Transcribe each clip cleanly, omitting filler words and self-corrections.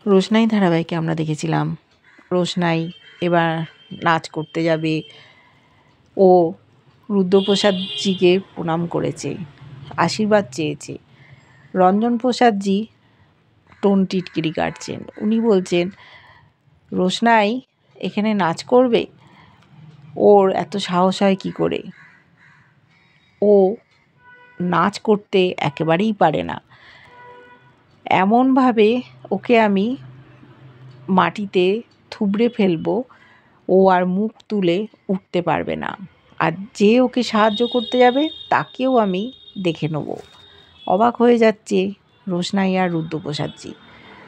রোশনাই ধারাবাহিকে আমরা দেখেছিলাম রোশনাই এবার নাচ করতে যাবে। ও রুদ্রপ্রসাদজিকে প্রণাম করেছে, আশীর্বাদ চেয়েছে। রঞ্জন প্রসাদজি টোন টিটকিরি কাটছেন। উনি বলছেন, রোশনাই এখানে নাচ করবে? ওর এত সাহস হয় কী করে? ও নাচ করতে একেবারেই পারে না। এমনভাবে ওকে আমি মাটিতে থুবড়ে ফেলবো, ও আর মুখ তুলে উঠতে পারবে না। আর যে ওকে সাহায্য করতে যাবে তাকেও আমি দেখে নেব। অবাক হয়ে যাচ্ছে রোশনাই আর রুদ্রপ্রসাদজি।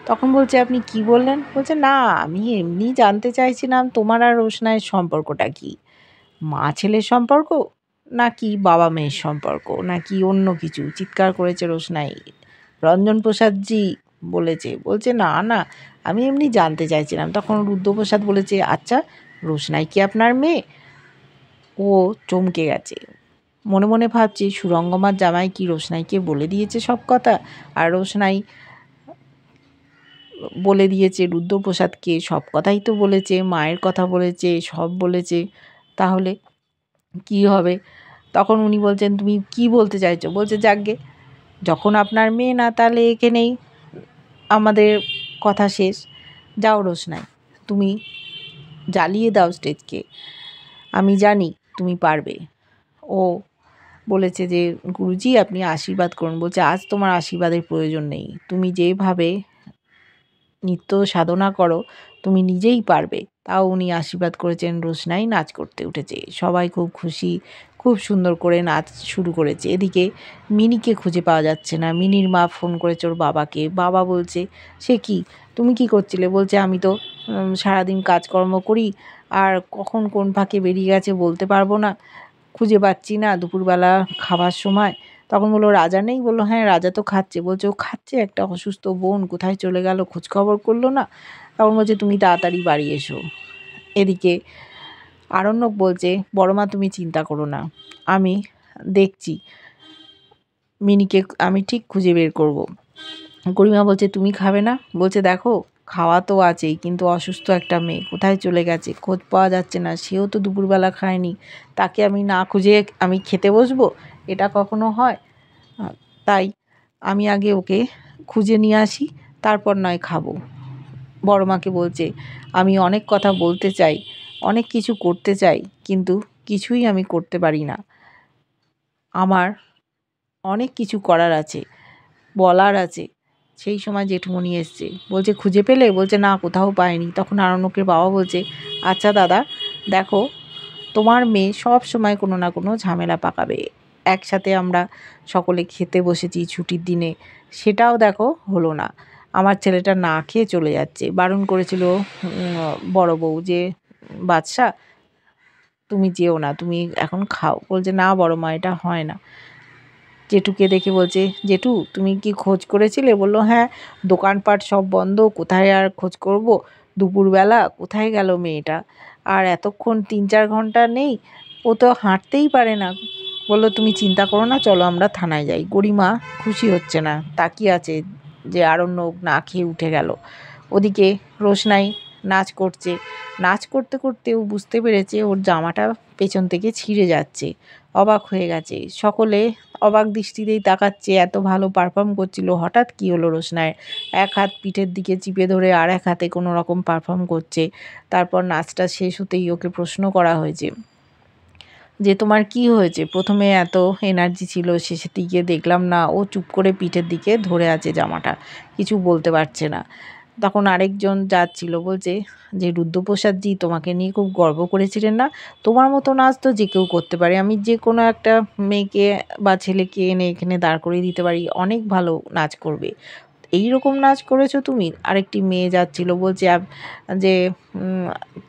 তখন বলছে, আপনি কি বললেন? বলছে, না, আমি এমনি জানতে চাইছিলাম তোমার আর রোশনাইয়ের সম্পর্কটা কি? মা ছেলের সম্পর্ক, নাকি বাবা মেয়ের সম্পর্ক, নাকি অন্য কিছু? চিৎকার করেছে রোশনাই। রঞ্জন প্রসাদজি বলছে, না না, আমি এমনি জানতে চাইছিলাম। তখন রুদ্রপ্রসাদ বলেছে, আচ্ছা, রোশনাই কি আপনার মেয়ে? ও চমকে গেছে, মনে মনে ভাবছে সুরঙ্গমার জামাই কি রোশনাইকে বলে দিয়েছে সব কথা? আর রোশনাই বলে দিয়েছে রুদ্রপ্রসাদকে, সব কথাই তো বলেছে, মায়ের কথা বলেছে, সব বলেছে। তাহলে কি হবে? তখন উনি বলছেন, তুমি কি বলতে চাইছো? বলছে, যাকগে, যখন আপনার মেয়ে না, তাহলে এখানেই আমাদের কথা শেষ। যাও রোশনাই, তুমি জ্বালিয়ে দাও স্টেজকে, আমি জানি তুমি পারবে। ও বলেছে যে, গুরুজি আপনি আশীর্বাদ করুন। বলছে, আজ তোমার আশীর্বাদের প্রয়োজন নেই, তুমি যেভাবে নিত্য সাধনা করো তুমি নিজেই পারবে। তাও উনি আশীর্বাদ করেছেন। রোশনাই নাচ করতে উঠেছে। সবাই খুব খুশি, খুব সুন্দর করে নাচ শুরু করেছে। এদিকে মিনিকে খুঁজে পাওয়া যাচ্ছে না। মিনির মা ফোন করেছে ওর বাবাকে। বাবা বলছে, সে কি, তুমি কি করছিলে? বলছে, আমি তো সারাদিন কাজকর্ম করি, আর কখন কোন ফাঁকে বেরিয়ে গেছে বলতে পারবো না, খুঁজে পাচ্ছি না দুপুরবেলা খাবার সময়। তখন বললো, রাজা নেই? বললো, হ্যাঁ, রাজা তো খাচ্ছে। বলছে, ও খাচ্ছে? একটা অসুস্থ বোন কোথায় চলে গেল, খোঁজখবর করলো না? তখন বলছে, তুমি তাড়াতাড়ি বাড়ি এসো। এদিকে আরণ্যক বলছে, বড়মা তুমি চিন্তা করো না, আমি দেখছি, মিনিকে আমি ঠিক খুঁজে বের করব। গরিমা বলছে, তুমি খাবে না? বলছে, দেখো, খাওয়া তো আছেই, কিন্তু অসুস্থ একটা মেয়ে কোথায় চলে গেছে, খোঁজ পাওয়া যাচ্ছে না, সেও তো দুপুরবেলা খায়নি, তাকে আমি না খুঁজে আমি খেতে বসবো? এটা কখনো হয়? তাই আমি আগে ওকে খুঁজে নিয়ে আসি, তারপর নয় খাবো। বড়মাকে বলছে, আমি অনেক কথা বলতে চাই, অনেক কিছু করতে চাই, কিন্তু কিছুই আমি করতে পারি না। আমার অনেক কিছু করার আছে, বলার আছে। সেই সময় জেঠুমনি এসছে। বলছে, খুঁজে পেলে? বলছে, না, কোথাও পায়নি। তখন আরণ্যকের বাবা বলছে, আচ্ছা দাদা, দেখো, তোমার মেয়ে সব সময় কোনো না কোনো ঝামেলা পাকাবে। একসাথে আমরা সকলে খেতে বসেছি ছুটির দিনে, সেটাও দেখো হলো না। আমার ছেলেটা না খেয়ে চলে যাচ্ছে। বারণ করেছিল বড় বউ যে, বাদশা তুমি যেও না, তুমি এখন খাও। বলছে, না বড় মা, এটা হয় না। জেঠুকে দেখে বলছে, জেঠু তুমি কি খোঁজ করেছিলে? বললো, হ্যাঁ, দোকানপাট সব বন্ধ, কোথায় আর খোঁজ করব? দুপুরবেলা কোথায় গেল মেয়েটা? আর এতক্ষণ 3-4 ঘন্টা নেই, ও তো হাঁটতেই পারে না। বললো, তুমি চিন্তা করো না, চলো আমরা থানায় যাই। গরিমা খুশি হচ্ছে না, তাকিয়ে আছে যে আরণ্যক না খেয়ে উঠে গেল। ওদিকে রোশনাই নাচ করছে। নাচ করতে করতে ও বুঝতে পেরেছে ওর জামাটা পেছন থেকে ছিঁড়ে যাচ্ছে। অবাক হয়ে গেছে। সকলে অবাক দৃষ্টিতেই তাকাচ্ছে, এত ভালো পারফর্ম করছিল, হঠাৎ কী হলো রোশনাইয়ের? এক হাত পিঠের দিকে চিপে ধরে আর এক হাতে কোনো রকম পারফর্ম করছে। তারপর নাচটা শেষ হতেই ওকে প্রশ্ন করা হয়েছে যে, তোমার কি হয়েছে? প্রথমে এত এনার্জি ছিল, শেষের দিকে দেখলাম না। ও চুপ করে পিঠের দিকে ধরে আছে জামাটা, কিছু বলতে পারছে না। তখন আরেকজন যাচ্ছিল, বলছে যে, রুদ্রপ্রসাদজি তোমাকে নিয়ে খুব গর্ব করেছিলেন না? তোমার মতো নাচ তো যে কেউ করতে পারে, আমি যে কোনো একটা মেয়েকে বা ছেলেকে এনে এখানে দাঁড় করিয়ে দিতে পারি, অনেক ভালো নাচ করবে। এই রকম নাচ করেছো তুমি? আরেকটি মেয়ে যাচ্ছিল, বলছে যে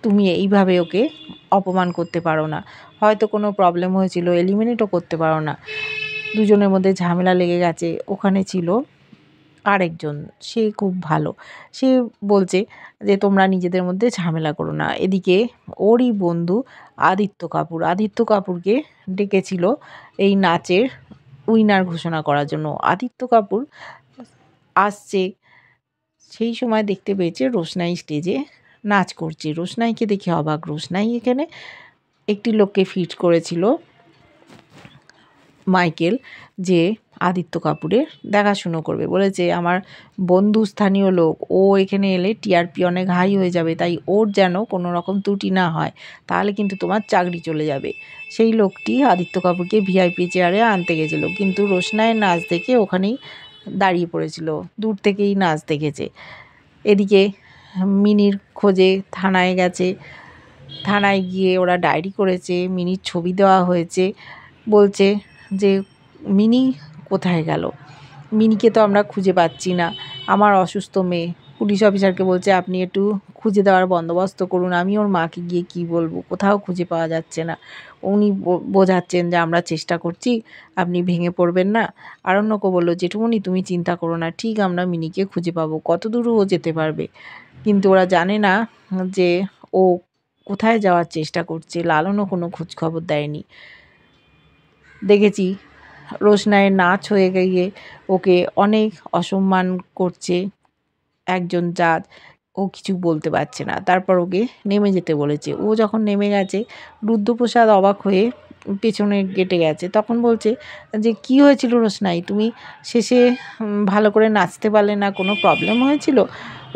তুমি এইভাবে ওকে অপমান করতে পারো না, হয়তো কোনো প্রবলেম হয়েছিল, এলিমিনেটও করতে পারো না। দুজনের মধ্যে ঝামেলা লেগে গেছে। ওখানে ছিল আরেকজন, সে খুব ভালো। সে বলছে যে, তোমরা নিজেদের মধ্যে ঝামেলা করো না। এদিকে ওরই বন্ধু আদিত্য কাপুরকে ডেকেছিল এই নাচের উইনার ঘোষণা করার জন্য। আদিত্য কাপুর আসছে, সেই সময় দেখতে পেয়েছে রোশনাই স্টেজে নাচ করছে। রোশনাইকে দেখে অবাক। রোশনাই এখানে একটি লোককে ফিট করেছিল মাইকেল, যে আদিত্য কাপুরের দেখাশুনো করবে। বলেছে আমার বন্ধু স্থানীয় লোক, ও এখানে এলে টিআরপি অনেক হাই হয়ে যাবে, তাই ওর যেন কোনো রকম ত্রুটি না হয়, তাহলে কিন্তু তোমার চাকরি চলে যাবে। সেই লোকটি আদিত্য কাপুরকে ভিআইপি চেয়ারে আনতে গেছিল, কিন্তু রোশনাইয়ের নাচ দেখে ওখানেই দাঁড়িয়ে পড়েছিল, দূর থেকেই নাচ দেখেছে। এদিকে মিনির খোঁজে থানায় গেছে। থানায় গিয়ে ওরা ডায়েরি করেছে, মিনির ছবি দেওয়া হয়েছে। বলছে যে মিনি কোথায় গেল, মিনিকে তো আমরা খুঁজে পাচ্ছি না, আমার অসুস্থ মেয়ে। পুলিশ অফিসারকে বলছে আপনি একটু খুঁজে দেওয়ার বন্দোবস্ত করুন, আমি ওর মাকে গিয়ে কি বলবো, কোথাও খুঁজে পাওয়া যাচ্ছে না। উনি বোঝাচ্ছেন যে আমরা চেষ্টা করছি, আপনি ভেঙে পড়বেন না। আরণ্যকও বলল জেঠুমনি তুমি চিন্তা করো না, ঠিক আমরা মিনিকে খুঁজে পাবো, কত দূর ও যেতে পারবে। কিন্তু ওরা জানে না যে ও কোথায় যাওয়ার চেষ্টা করছে। লালনও কোনো খোঁজখবর দেয়নি। দেখেছি রোশনাইয়ের নাচ হয়ে গিয়ে ওকে অনেক অসম্মান করছে একজন জাজ। ও কিছু বলতে পারছে না, তারপর ওকে নেমে যেতে বলেছে। ও যখন নেমে গেছে, রুদ্রপ্রসাদ অবাক হয়ে পেছনে গেটে গেছে। তখন বলছে যে কি হয়েছিল রোশনাই, তুমি শেষে ভালো করে নাচতে পারলে না, কোনো প্রবলেম হয়েছিল?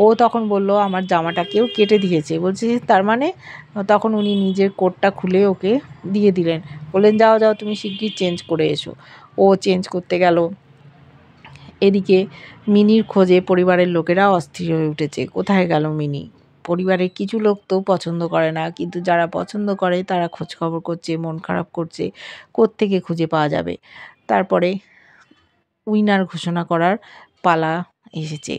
ও তখন বলল আমার জামাটা কেউ কেটে দিয়েছে। বলছে তার মানে? তখন উনি নিজের কোটটা খুলে ওকে দিয়ে দিলেন, বললেন যাও যাও তুমি শিগগির চেঞ্জ করে এসো। ও চেঞ্জ করতে গেল। এদিকে মিনির খোঁজে পরিবারের লোকেরা অস্থির হয়ে উঠেছে, কোথায় গেল মিনি। পরিবারের কিছু লোক তো পছন্দ করে না, কিন্তু যারা পছন্দ করে তারা খোঁজখবর করছে, মন খারাপ করছে, কোত্থেকে খুঁজে পাওয়া যাবে। তারপরে উইনার ঘোষণা করার পালা এসেছে।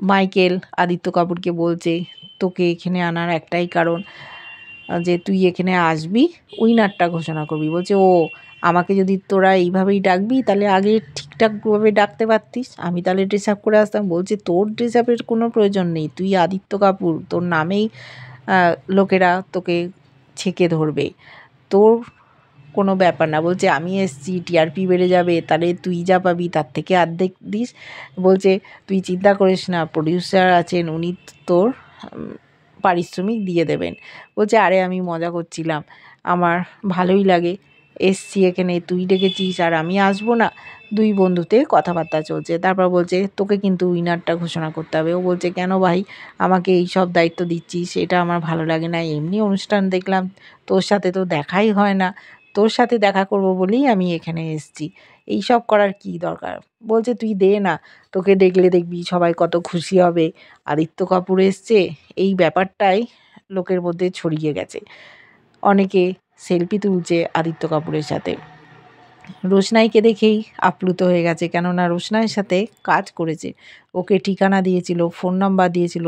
মাইকেল আদিত্য কাপুরকে বলছে তোকে এখানে আনার একটাই কারণ, যে তুই এখানে আসবি, উইনারটা ঘোষণা করবি। বলছে ও, আমাকে যদি তোরা এইভাবেই ডাকবি তাহলে আগে ঠিকঠাকভাবে ডাকতে পারতিস, আমি তাহলে ড্রেস আপ করে আসতাম। বলছে তোর ড্রেস আপের কোনো প্রয়োজন নেই, তুই আদিত্য কাপুর, তোর নামেই লোকেরা তোকে ছেঁকে ধরবে, তোর কোনো ব্যাপার না। বলছে আমি এসছি, টিআরপি বেড়ে যাবে, তাহলে তুই যা পাবি তার থেকে অর্ধেক দিস। বলছে তুই চিন্তা করিস না, প্রডিউসার আছেন, উনি তোর পারিশ্রমিক দিয়ে দেবেন। বলছে আরে আমি মজা করছিলাম, আমার ভালোই লাগে, এসছি এখানে, তুই ডেকেছিস আর আমি আসবো না? দুই বন্ধুতে কথাবার্তা চলছে। তারপর বলছে তোকে কিন্তু উইনারটা ঘোষণা করতে হবে। ও বলছে কেন ভাই, আমাকে এই সব দায়িত্ব দিচ্ছিস, এটা আমার ভালো লাগে না, এমনি অনুষ্ঠান দেখলাম, তোর সাথে তো দেখাই হয় না, তোর সাথে দেখা করব বলেই আমি এখানে এসেছি, এই সব করার কি দরকার। বলছে তুই দে না, তোকে দেখলে দেখবি সবাই কত খুশি হবে, আদিত্য কাপুর এসছে, এই ব্যাপারটাই লোকের মধ্যে ছড়িয়ে গেছে। অনেকে সেলফি তুলছে আদিত্য কাপুরের সাথে। রোশনাইকে দেখেই আপ্লুত হয়ে গেছে, কেননা রোশনাইয়ের সাথে কাজ করেছে, ওকে ঠিকানা দিয়েছিল, ফোন নাম্বার দিয়েছিল,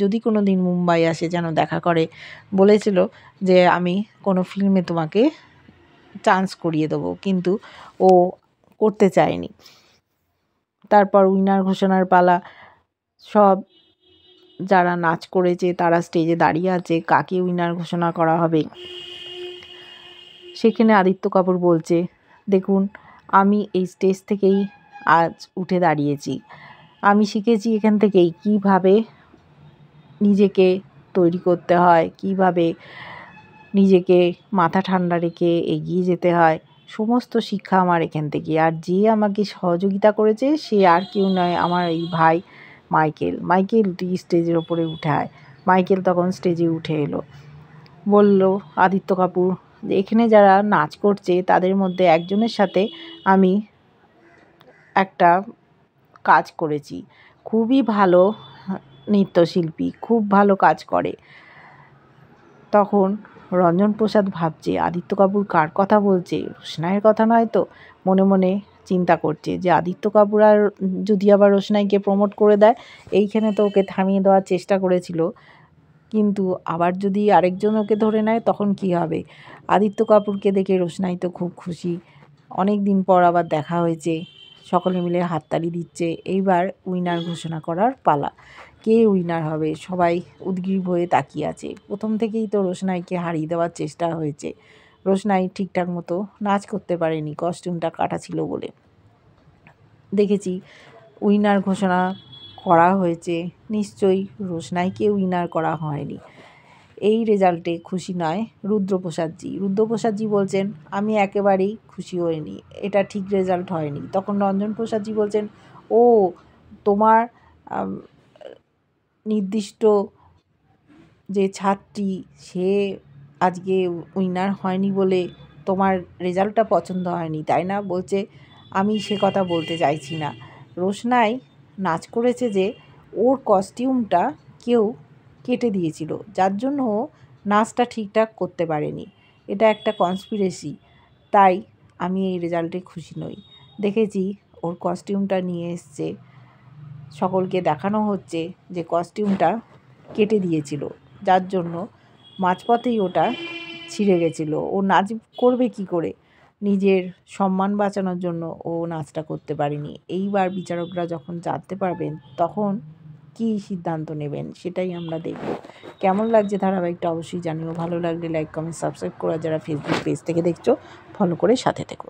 যদি কোনো দিন মুম্বাই আসে যেন দেখা করে। বলেছিল যে আমি কোনো ফিল্মে তোমাকে চান্স করিয়ে দেবো, কিন্তু ও করতে চায়নি। তারপর উইনার ঘোষণার পালা। সব যারা নাচ করেছে তারা স্টেজে দাঁড়িয়ে আছে, কাকে উইনার ঘোষণা করা হবে। সেখানে আদিত্য কাপুর বলছে দেখুন, আমি এই স্টেজ থেকেই আজ উঠে দাঁড়িয়েছি, আমি শিখেছি এখান থেকেই কিভাবে নিজেকে তৈরি করতে হয়, কিভাবে নিজেকে মাথা ঠান্ডা রেখে এগিয়ে যেতে হয়, সমস্ত শিক্ষা আমার এখান থেকে। আর যে আমাকে সহযোগিতা করেছে সে আর কেউ নয়, আমার এই ভাই মাইকেল। মাইকেল তুই স্টেজের ওপরে উঠে আয়। মাইকেল তখন স্টেজে উঠে এলো। বলল আদিত্য কাপুর যে এখানে যারা নাচ করছে তাদের মধ্যে একজনের সাথে আমি একটা কাজ করেছি, খুবই ভালো নৃত্যশিল্পী, খুব ভালো কাজ করে। তখন রঞ্জন প্রসাদ ভাবছে আদিত্য কাপুর কার কথা বলছে, রোশনাইয়ের কথা নয় তো। মনে মনে চিন্তা করছে যে আদিত্য কাপুর আর যদি আবার রোশনাইকে প্রমোট করে দেয়, এইখানে তো ওকে থামিয়ে দেওয়ার চেষ্টা করেছিল, কিন্তু আবার যদি আরেকজন ওকে ধরে নেয় তখন কি হবে। আদিত্য কাপুরকে দেখে রোশনাই তো খুব খুশি, অনেক দিন পর আবার দেখা হয়েছে, সকলে মিলে হাততালি দিচ্ছে। এইবার উইনার ঘোষণা করার পালা। কে উইনার হবে, সবাই উদগ্রীব হয়ে তাকিয়ে আছে। প্রথম থেকেই তো রোশনাইকে হারিয়ে দেওয়ার চেষ্টা হয়েছে। রোশনাই ঠিকঠাক মতো নাচ করতে পারেনি, কস্টিউমটা কাটা ছিল বলে। দেখেছি উইনার ঘোষণা করা হয়েছে, নিশ্চয়ই রোশনাইকে উইনার করা হয়নি। এই রেজাল্টে খুশি নয় রুদ্রপ্রসাদজি। রুদ্রপ্রসাদজি বলছেন আমি একেবারেই খুশি হইনি, এটা ঠিক রেজাল্ট হয়নি। তখন রঞ্জনপ্রসাদজি বলছেন ও তোমার নির্দিষ্ট যে ছাত্রী সে আজকে উইনার হয়নি বলে তোমার রেজাল্টটা পছন্দ হয়নি তাই না? বলছে আমি সে কথা বলতে চাইছি না। রোশনাই নাচ করেছে যে ওর কস্টিউমটা কেউ কেটে দিয়েছিল, যার জন্য ও নাচটা ঠিকঠাক করতে পারেনি। এটা একটা কনস্পিরেসি, তাই আমি এই রেজাল্টে খুশি নই। দেখেছি ওর কস্টিউমটা নিয়ে এসছে, সকলকে দেখানো হচ্ছে যে কস্টিউমটা কেটে দিয়েছিল, যার জন্য মাঝপথেই ওটা ছিঁড়ে গেছিলো। ও নাচ করবে কি করে? নিজের সম্মান বাঁচানোর জন্য ও নাচটা করতে পারেনি। এইবার বিচারকরা যখন জানতে পারবেন তখন কী সিদ্ধান্ত নেবেন সেটাই আমরা দেখব। কেমন লাগছে ধারাবাহিকটা অবশ্যই জানিও। ভালো লাগলে লাইক, কমেন্ট, সাবস্ক্রাইব করো। যারা ফেসবুক পেজ থেকে দেখছো ফলো করে সাথে থেকো।